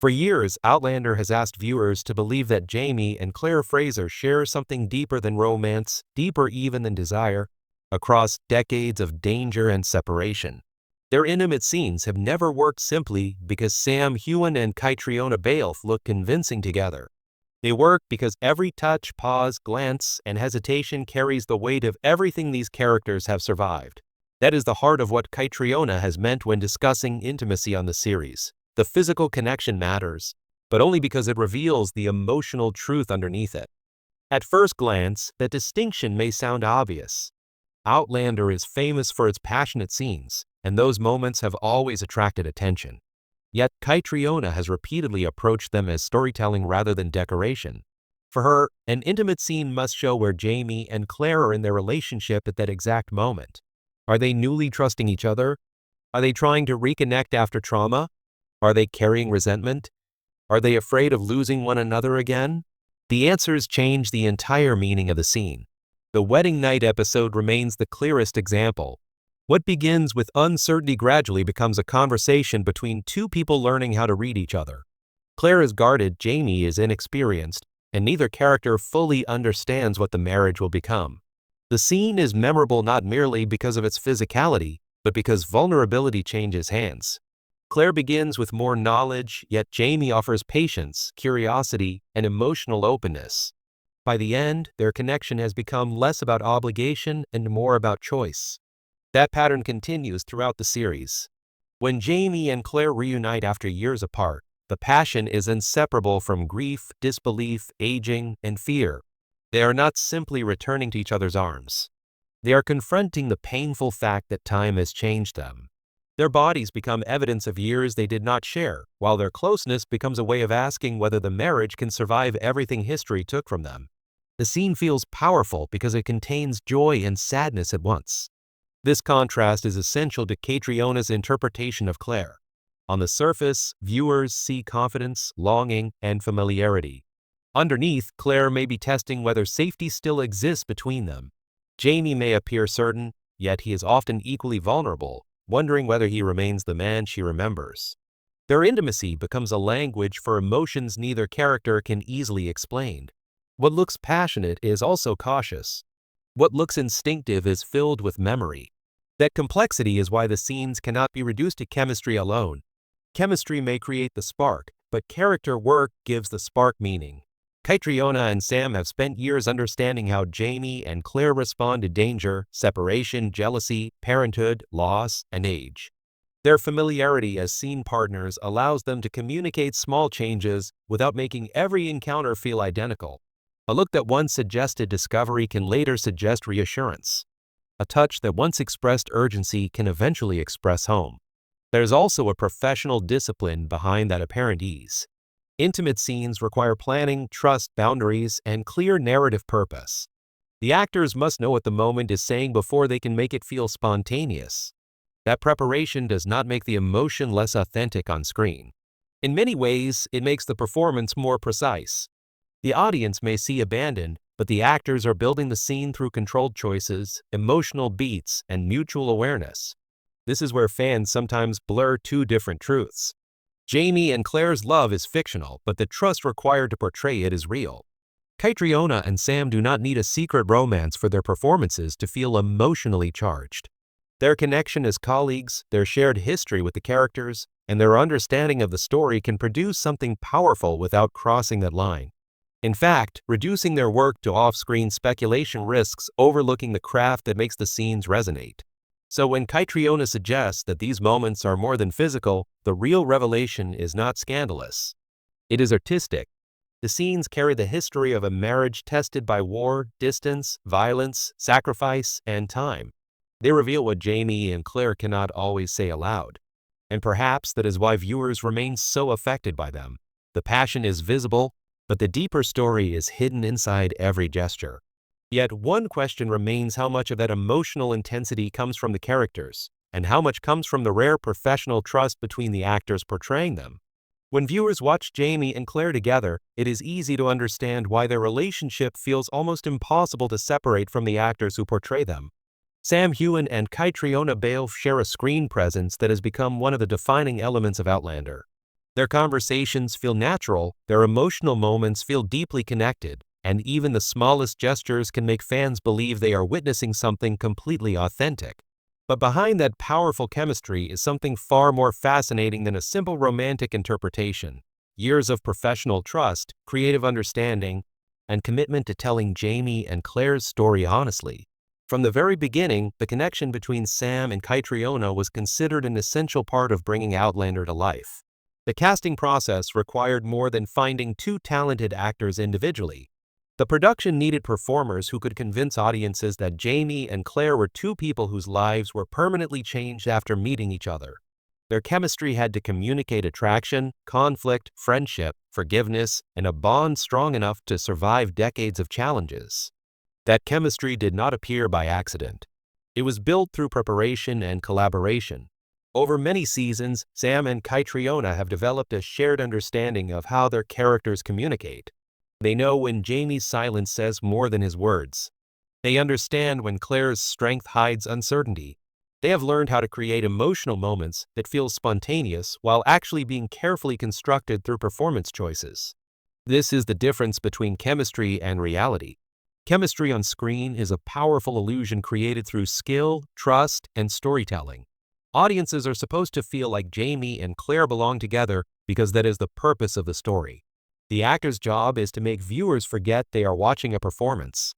For years, Outlander has asked viewers to believe that Jamie and Claire Fraser share something deeper than romance, deeper even than desire, across decades of danger and separation. Their intimate scenes have never worked simply because Heughan and Caitríona Balfe look convincing together. They work because every touch, pause, glance, and hesitation carries the weight of everything these characters have survived. That is the heart of what Caitriona has meant when discussing intimacy on the series. The physical connection matters, but only because it reveals the emotional truth underneath it. At first glance, that distinction may sound obvious. Outlander is famous for its passionate scenes, and those moments have always attracted attention. Yet Caitriona has repeatedly approached them as storytelling rather than decoration. For her, an intimate scene must show where Jamie and Claire are in their relationship at that exact moment. Are they newly trusting each other? Are they trying to reconnect after trauma? Are they carrying resentment? Are they afraid of losing one another again? The answers change the entire meaning of the scene. The wedding night episode remains the clearest example. What begins with uncertainty gradually becomes a conversation between two people learning how to read each other. Claire is guarded, Jamie is inexperienced, and neither character fully understands what the marriage will become. The scene is memorable not merely because of its physicality, but because vulnerability changes hands. Claire begins with more knowledge, yet Jamie offers patience, curiosity, and emotional openness. By the end, their connection has become less about obligation and more about choice. That pattern continues throughout the series. When Jamie and Claire reunite after years apart, the passion is inseparable from grief, disbelief, aging, and fear. They are not simply returning to each other's arms. They are confronting the painful fact that time has changed them. Their bodies become evidence of years they did not share, while their closeness becomes a way of asking whether the marriage can survive everything history took from them. The scene feels powerful because it contains joy and sadness at once. This contrast is essential to Caitriona's interpretation of Claire. On the surface, viewers see confidence, longing, and familiarity. Underneath, Claire may be testing whether safety still exists between them. Jamie may appear certain, yet he is often equally vulnerable, wondering whether he remains the man she remembers. Their intimacy becomes a language for emotions neither character can easily explain. What looks passionate is also cautious. What looks instinctive is filled with memory. That complexity is why the scenes cannot be reduced to chemistry alone. Chemistry may create the spark, but character work gives the spark meaning. Caitriona and Sam have spent years understanding how Jamie and Claire respond to danger, separation, jealousy, parenthood, loss, and age. Their familiarity as scene partners allows them to communicate small changes without making every encounter feel identical. A look that once suggested discovery can later suggest reassurance. A touch that once expressed urgency can eventually express home. There's also a professional discipline behind that apparent ease. Intimate scenes require planning, trust, boundaries, and clear narrative purpose. The actors must know what the moment is saying before they can make it feel spontaneous. That preparation does not make the emotion less authentic on screen. In many ways, it makes the performance more precise. The audience may see abandon, but the actors are building the scene through controlled choices, emotional beats, and mutual awareness. This is where fans sometimes blur two different truths. Jamie and Claire's love is fictional, but the trust required to portray it is real. Caitriona and Sam do not need a secret romance for their performances to feel emotionally charged. Their connection as colleagues, their shared history with the characters, and their understanding of the story can produce something powerful without crossing that line. In fact, reducing their work to off-screen speculation risks overlooking the craft that makes the scenes resonate. So when Caitriona suggests that these moments are more than physical, the real revelation is not scandalous. It is artistic. The scenes carry the history of a marriage tested by war, distance, violence, sacrifice, and time. They reveal what Jamie and Claire cannot always say aloud. And perhaps that is why viewers remain so affected by them. The passion is visible, but the deeper story is hidden inside every gesture. Yet one question remains: how much of that emotional intensity comes from the characters, and how much comes from the rare professional trust between the actors portraying them? When viewers watch Jamie and Claire together, it is easy to understand why their relationship feels almost impossible to separate from the actors who portray them. Heughan and Caitríona Balfe share a screen presence that has become one of the defining elements of Outlander. Their conversations feel natural, their emotional moments feel deeply connected, and even the smallest gestures can make fans believe they are witnessing something completely authentic. But behind that powerful chemistry is something far more fascinating than a simple romantic interpretation. Years of professional trust, creative understanding, and commitment to telling Jamie and Claire's story honestly. From the very beginning, the connection between Sam and Caitriona was considered an essential part of bringing Outlander to life. The casting process required more than finding two talented actors individually. The production needed performers who could convince audiences that Jamie and Claire were two people whose lives were permanently changed after meeting each other. Their chemistry had to communicate attraction, conflict, friendship, forgiveness, and a bond strong enough to survive decades of challenges. That chemistry did not appear by accident. It was built through preparation and collaboration. Over many seasons, Sam and Caitriona have developed a shared understanding of how their characters communicate. They know when Jamie's silence says more than his words. They understand when Claire's strength hides uncertainty. They have learned how to create emotional moments that feel spontaneous while actually being carefully constructed through performance choices. This is the difference between chemistry and reality. Chemistry on screen is a powerful illusion created through skill, trust, and storytelling. Audiences are supposed to feel like Jamie and Claire belong together because that is the purpose of the story. The actor's job is to make viewers forget they are watching a performance.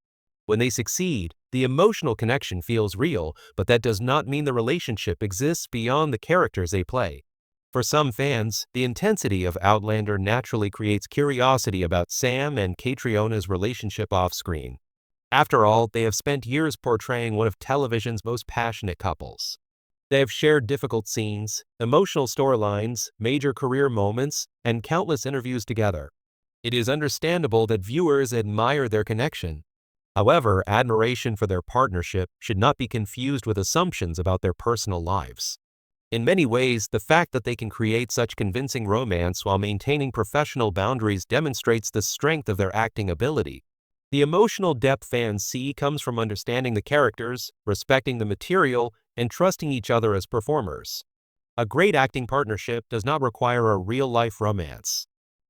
When they succeed, the emotional connection feels real, but that does not mean the relationship exists beyond the characters they play. For some fans, the intensity of Outlander naturally creates curiosity about Sam and Caitriona's relationship off-screen. After all, they have spent years portraying one of television's most passionate couples. They have shared difficult scenes, emotional storylines, major career moments, and countless interviews together. It is understandable that viewers admire their connection. However, admiration for their partnership should not be confused with assumptions about their personal lives. In many ways, the fact that they can create such convincing romance while maintaining professional boundaries demonstrates the strength of their acting ability. The emotional depth fans see comes from understanding the characters, respecting the material, and trusting each other as performers. A great acting partnership does not require a real-life romance.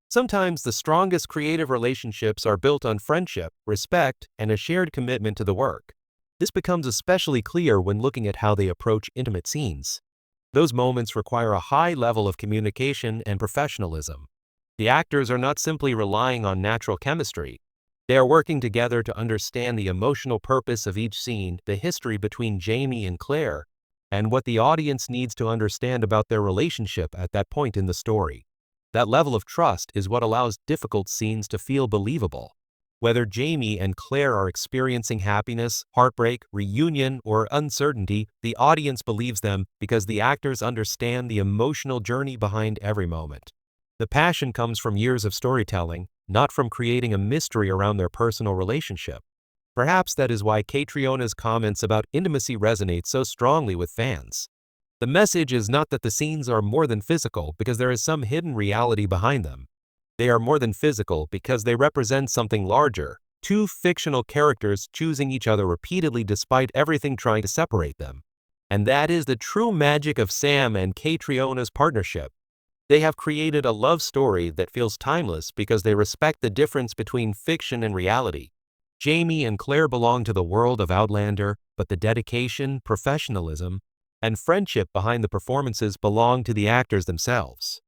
Sometimes the strongest creative relationships are built on friendship, respect, and a shared commitment to the work. This becomes especially clear when looking at how they approach intimate scenes. Those moments require a high level of communication and professionalism. The actors are not simply relying on natural chemistry. They are working together to understand the emotional purpose of each scene, the history between Jamie and Claire, and what the audience needs to understand about their relationship at that point in the story. That level of trust is what allows difficult scenes to feel believable. Whether Jamie and Claire are experiencing happiness, heartbreak, reunion, or uncertainty, the audience believes them because the actors understand the emotional journey behind every moment. The passion comes from years of storytelling, not from creating a mystery around their personal relationship. Perhaps that is why Caitriona's comments about intimacy resonate so strongly with fans. The message is not that the scenes are more than physical because there is some hidden reality behind them. They are more than physical because they represent something larger, two fictional characters choosing each other repeatedly despite everything trying to separate them. And that is the true magic of Sam and Caitriona's partnership. They have created a love story that feels timeless because they respect the difference between fiction and reality. Jamie and Claire belong to the world of Outlander, but the dedication, professionalism, and friendship behind the performances belong to the actors themselves.